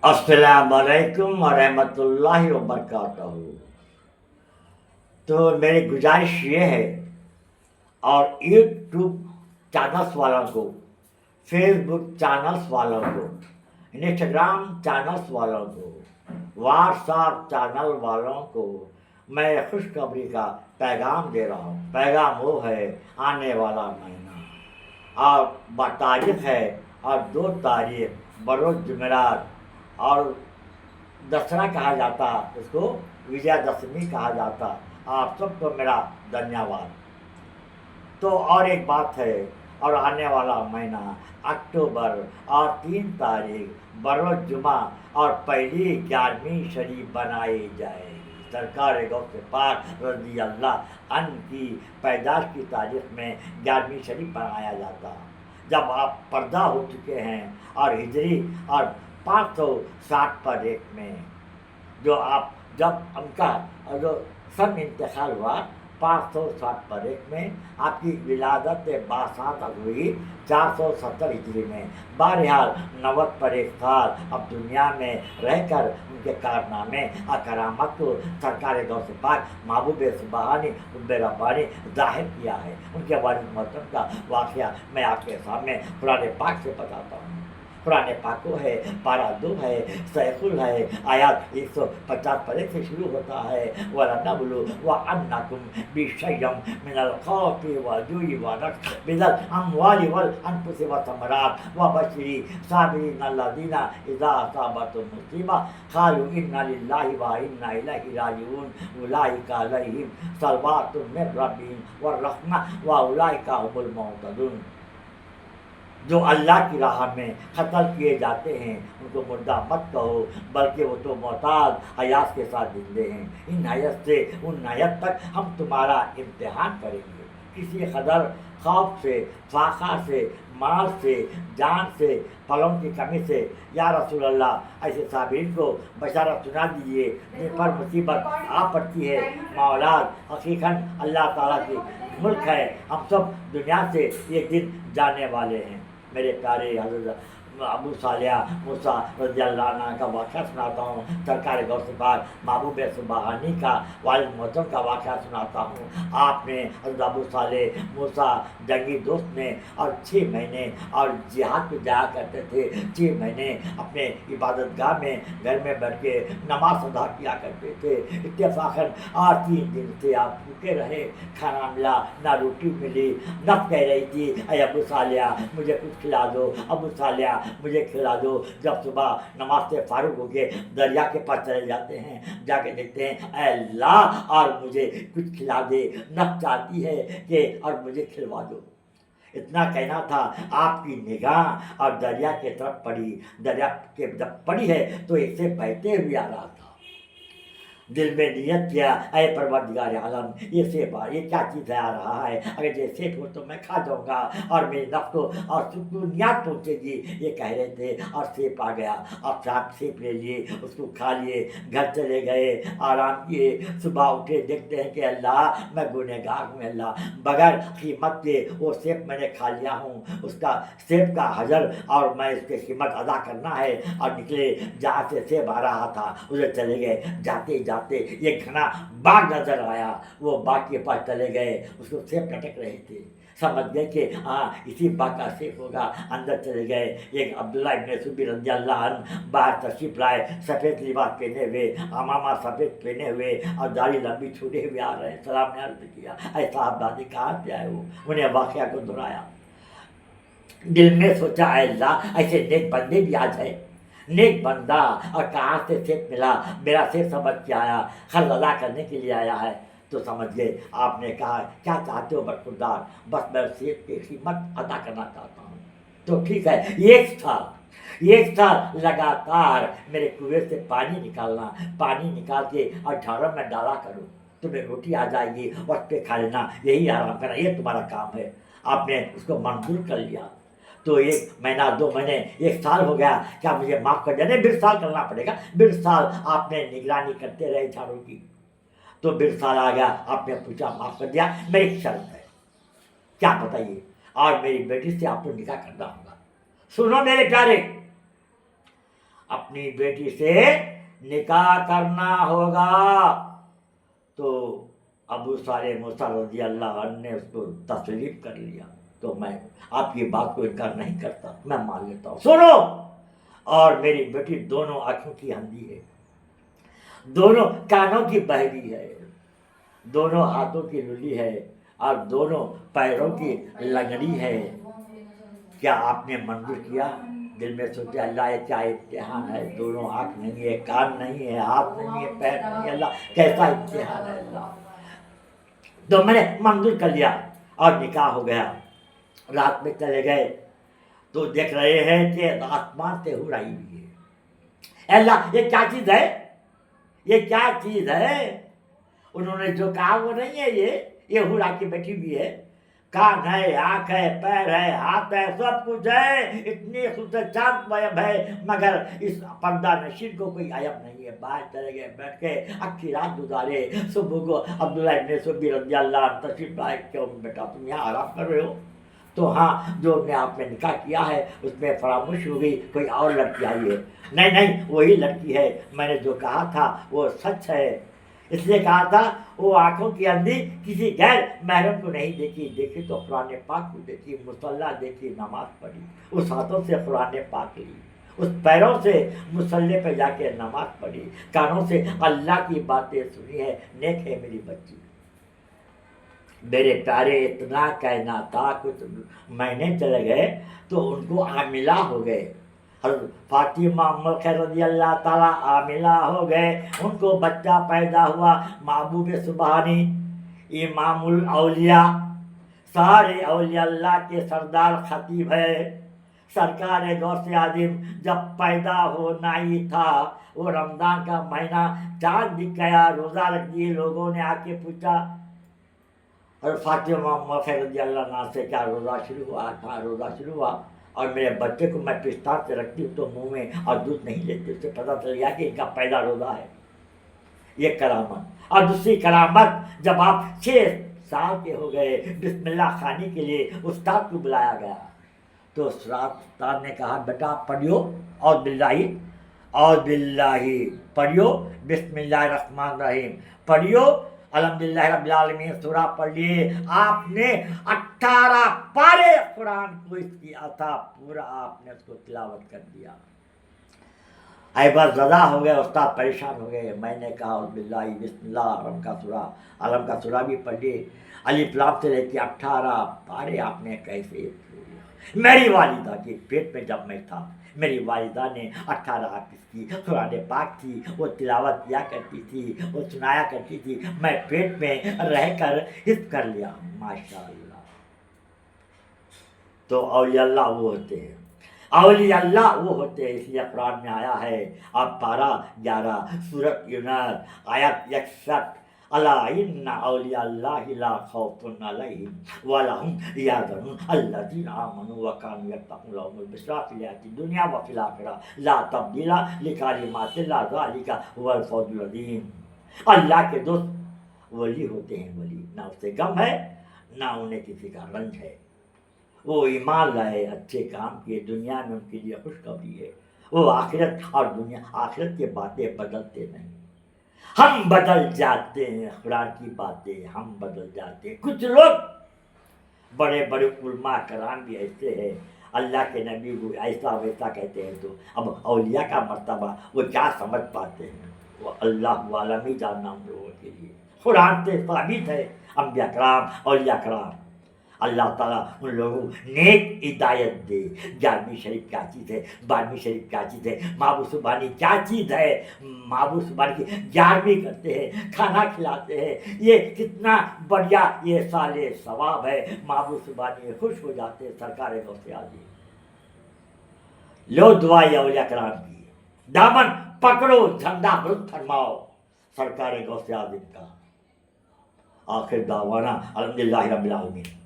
अस्सलाम वालेकुम व रहमतुल्लाहि व बरकातहू। तो मेरी गुजारिश ये है, और यूट्यूब चैनल्स वालों को, फेसबुक चैनल्स वालों को, इंस्टाग्राम चैनल्स वालों को, व्हाट्सएप चैनल वालों को मैं खुशखबरी का पैगाम दे रहा हूँ। पैगाम वो है, आने वाला महीना और तारीख है, और 2 तारीख बरोज़ जुमेरात, और दसरा कहा जाता, उसको विजयादशमी कहा जाता। आप सबको मेरा धन्यवाद। तो और एक बात है, और आने वाला महीना अक्टूबर, और 3 तारीख बरोज़ जुमा और पहली 11वीं शरीफ बनाई जाएगी। सरकार गौस पाक रज़ी अल्लाह अन की पैदाश की तारीख में 11वीं शरीफ बनाया जाता। जब आप पर्दा हो चुके हैं और हिजरी और 560 पर एक में जो आप जब उनका जो सन इंतकाल हुआ 560 पर एक में, आपकी विलादत बासात हुई 470 हिजरी में। बहरहाल 90 पर एक साल अब दुनिया में रहकर उनके कारनामे और करामत को सरकार गौस पाक महबूब सुबहानी उम्मे रब्बानी जाहिर किया है। उनके वालिद मोहतरम का वाक़या मैं आपके सामने कुरान पाक से बताता हूँ। कुरान पाक को है, पारा 2 है, सैफुल है, आयात 150 पर एक से शुरू होता है। वलनबलु वअन्नकुम बिशय्यम मिनल खौफि वल-जु'i व-नक्स मिनल अम्वालि वल-अनफुसि वस-समरात वबश्शिरि साबिरीन अल्लज़ीना इज़ा असाबतहुम मुसीबा क़ालू इन्ना लिल्लाहि व इन्ना इलैहि राजिऊन उलाइका अलैहिम सलवातुम मिन रब्बिहिम व-रहमह व उलाइका हुमुल मुहतदून। जो अल्लाह की राह में कत्ल किए जाते हैं उनको मुर्दा मत कहो, बल्कि वो तो मोहताज हयात के साथ जिंदे हैं। इन हयात से उन हयात तक हम तुम्हारा इम्तिहान करेंगे। किसी कदर खौफ से, फाका से, माल से, जान से, फलों की कमी से, या रसूल अल्लाह ऐसे साबिरीन को बशारत सुना दीजिए जिन पर मुसीबत आ पड़ती है। मौलाद हकीकन अल्लाह ताला की मुल्क है, हम सब दुनिया से एक दिन जाने वाले हैं। मेरे प्यारे हज़रत अबू सालिया मूसा रज़ियल्लाहु अन्हु का वाक़या सुनाता हूँ। सरकार गौस पाक महबूब सुबहानी का वालिद मोहतरम का वाक़या सुनाता हूँ। आपने हज़रत अबू सालेह मूसा जंगी दोस्त ने और 6 महीने और जिहाद पे जाया करते थे। 6 महीने अपने इबादत गाह में घर में बैठ के नमाज अदा किया करते थे। इत्तेफाकन आज 3 दिन से आप भूखे रहे, खाना मिला ना, रोटी मिली। नफ कह रही थी, अरे अबू सालिया मुझे कुछ खिला दो, अबू सालिया मुझे खिला दो। जब सुबह नमाज से फारूक हो के दरिया के पास चले जाते हैं, जाके देखते हैं अल्लाह और मुझे कुछ खिला दे, नफ चाहती है कि और मुझे खिलवा दो। इतना कहना था, आपकी निगाह और दरिया के तरफ पड़ी। दरिया के जब पड़ी है तो ऐसे बहते हुए आ रहा था। दिल में नियत किया, अय परवरदिगार आलम, ये सेब ये क्या चीज़ है आ रहा है, अगर ये सेब हो तो मैं खा जाऊंगा और मेरी नफ्स को और सुकूनियत पहुँचेगी। ये कह रहे थे और सेब आ गया। अब साथ सेब ले लिए, उसको खा लिए, घर चले गए, आराम किए। सुबह उठे, देखते हैं कि अल्लाह मैं गुनहगार हूँ, अल्लाह बगैर कीमत के वो सेब मैंने खा लिया हूँ। उसका सेब का हजर और मैं इसकी कीमत अदा करना है। और निकले, जहाँ से सेब आ रहा था उधर चले गए। जाते जाते एक घना बाग नजर आया। वो बाग के पास चले गए, उसको सेब लटक रहे थे। समझ गए कि हाँ इसी बाग का सेब होगा। अंदर चले गए। एक अब्दुल्ला इब्न सुबैर रज़ियल्लाहु अन्हु बाहर तशरीफ लाए, सफ़ेद लिबास पहने हुए, अमामा सफ़ेद पहने हुए और दाढ़ी लंबी छूटे हुए आ रहे हैं। सलाम ने अर्ज़ किया, ऐसा आप दादी कहाँ से आए हो? उन्हें वाक़या को दोहराया। दिल में सोचा, अल्लाह ऐसे नेक बंदे भी आ जाए। नेक बंदा और कहाँ से सेब मिला, मेरा सेब समझ के आया, खर्च अदा करने के लिए आया है। तो समझ गए। आपने कहा क्या चाहते हो बरखुरदार? बस मैं सेब की कीमत अदा करना चाहता हूँ। तो ठीक है, एक साल लगातार मेरे कुएं से पानी निकालना, पानी निकाल के और झाड़ों में डाला करो, तुम्हें रोटी आ जाएगी, वक्त पे खा लेना, यही आराम करना, ये तुम्हारा काम है। आपने उसको मंजूर कर लिया। तो 1 महीना, 2 महीने, 1 साल हो गया। क्या मुझे माफ़ कर दिया? नहीं, 20 साल करना पड़ेगा। 20 साल आपने निगरानी करते रहे झाड़ू की। तो 20 साल आ गया, आपने पूछा, माफ़ कर दिया। मेरी शर्त है, क्या बताइए? और मेरी बेटी से आपको निकाह करना होगा। सुनो मेरे प्यारे, اپنی بیٹی سے نکاح کرنا ہوگا. تو ابو صالح موسیٰ رضی اللہ عنہ نے اس کو تسلیم کر لیا. تو میں آپ کی بات کو انکار نہیں کرتا, میں مان لیتا ہوں. سنو, اور میری بیٹی دونوں آنکھوں کی اندھی ہے, دونوں کانوں کی بہری ہے, دونوں ہاتھوں کی للی ہے, اور دونوں پیروں کی لنگڑی ہے. کیا آپ نے منظور کیا؟ دل میں سوچے اللہ یہ کیا امتحان ہے, دونوں آنکھ نہیں ہے, کان نہیں ہے, ہاتھ نہیں ہے, پیر نہیں ہے, اللہ کیسا امتحان ہے اللہ. تو میں نے منظور کر لیا اور نکاح ہو گیا. رات میں چلے گئے تو دیکھ رہے ہیں کہ آسمان سے ہو رہی ہوئی ہے. اللہ یہ کیا چیز ہے, یہ کیا چیز ہے؟ انہوں نے جو کہا وہ نہیں ہے, یہ ہورا کی بیٹھی ہوئی ہے. کان ہے, آنکھ ہے, پیر ہے, ہاتھ ہے, سب کچھ ہے, اتنی خوبصورت چاند ویب ہے, مگر اس پردہ نشین کو کوئی عیب نہیں ہے. باہر چلے گئے, بیٹھ کے اکھی رات گزارے. صبح کو عبداللہ ابن سبی رضی اللہ عنہ تشریف لائے. کیوں بیٹا تم یہاں آرام کر رہے ہو؟ تو ہاں, جو میں آپ نے نکاح کیا ہے اس میں فراموش ہو گئی, کوئی اور لڑکی آئی ہے. نہیں نہیں, وہی لڑکی ہے, میں نے جو کہا تھا وہ سچ ہے. اس لیے کہا تھا وہ آنکھوں کی اندھی کسی غیر محرم کو نہیں دیکھی تو قرآن پاک کو دیکھی, مصلی دیکھی, نماز پڑھی, اس ہاتھوں سے قرآن پاک لی, اس پیروں سے مصلی پہ جا کے نماز پڑھی, کانوں سے اللہ کی باتیں سنی ہے. نیک ہے میری بچی. میرے پیارے اتنا کہنا تھا, کچھ مہینے چلے گئے تو ان کو عاملہ ہو گئے. حضرت فاطمہ ام خیر رضی اللہ تعالیٰ عاملہ ہو گئے, ان کو بچہ پیدا ہوا. محبوب سبحانی, امام الاولیاء, سارے اولیاء اللہ کے سردار خطیب ہے, سرکار غوث اعظم جب پیدا ہونا ہی تھا, وہ رمضان کا مہینہ, چاند دکھ گیا, روزہ رکھ دیے. لوگوں نے آ کے پوچھا حضرت فاطمہ ام خیر رضی اللہ عنہ سے, کیا روزہ شروع ہوا؟ کہا روزہ شروع ہوا, اور میرے بچے کو میں پستار سے رکھتی ہوں تو منہ میں اور دودھ نہیں لیتے. اس سے پتہ چل گیا کہ ان کا پہلا روزہ ہے. یہ کرامت. اور دوسری کرامت, جب آپ 6 سال کے ہو گئے, بسم اللہ خوانی کے لیے استاد کو بلایا گیا, تو استاد نے کہا بیٹا پڑھیو اور باللہ پڑھیو, بسم اللہ الرحمن الرحیم پڑھیو, الحمدللہ رب العالمین سورہ پڑھ لیے. آپ نے 18 پارے قرآن کو اس کیا تھا, پورا آپ نے اس کو تلاوت کر دیا. ایبر زدہ ہو گئے, استاد پریشان ہو گئے. میں نے کہا باللہ بسم اللہ, علم کا سورہ بھی پڑھ لیے, الف لام سے لے کے 18 پارے آپ نے کیسے؟ میری والدہ کے پیٹ میں جب میں تھا, میری والدہ نے 18 حافظ کی قرآن پاک تھی, وہ تلاوت کیا کرتی تھی, وہ سنایا کرتی تھی. میں پیٹ میں رہ کر حفظ کر لیا. ماشاء اللہ. تو اولیاء اللہ وہ ہوتے ہیں, اولیاء اللہ وہ ہوتے ہیں. اس لیے قرآن میں آیا ہے, اب پارہ 11 سورۃ یونس آیت 61, الا ان اولیاء اللہ لا خوف علیہم ولا هم یحزنون الذین آمنوا وکانوا یتقون لهم البشریٰ فی الحیاۃ الدنیا وفی الآخرہ لا تبدیل لکلمات اللہ ذلک هو الفوز العظیم. اللہ کے دوست ولی ہوتے ہیں. ولی نہ اسے غم ہے نہ انہیں کسی کا رنج ہے. وہ ایمان لائے, اچھے کام کیے, دنیا میں ان کے لیے خوشخبری ہے. وہ آخرت اور دنیا, آخرت کی باتیں بدلتے نہیں. ہم بدل جاتے ہیں, قرآن کی باتیں ہم بدل جاتے ہیں. کچھ لوگ بڑے بڑے علماء کرام بھی ایسے ہیں, اللہ کے نبی کو ایسا ویسا کہتے ہیں, تو اب اولیاء کا مرتبہ وہ کیا سمجھ پاتے ہیں؟ وہ اللہ عالم ہی جاننا ہم لوگوں کے لیے. قرآن سے ثابت ہے, انبیاء کرام, اولیاء کرام. اللہ تعالیٰ ان لوگوں نیک ہدایت دے. 11ویں شریف کیا چیز ہے, 12ویں شریف کیا چیز ہے, محبوب سبحانی کیا چیز ہے. محبوب سبحانی کی 11ویں کرتے ہیں, کھانا کھلاتے ہیں, یہ کتنا بڑھیا یہ سال ثواب ہے. محبوب سبحانی خوش ہو جاتے ہیں. سرکار غوث اعظم, لو دعائیں اولیاء کرام کی, دامن پکڑو, جھنڈا بلند فرماؤ سرکار غوث اعظم کا. آخر دعوانا الحمدللہ رب العالمین.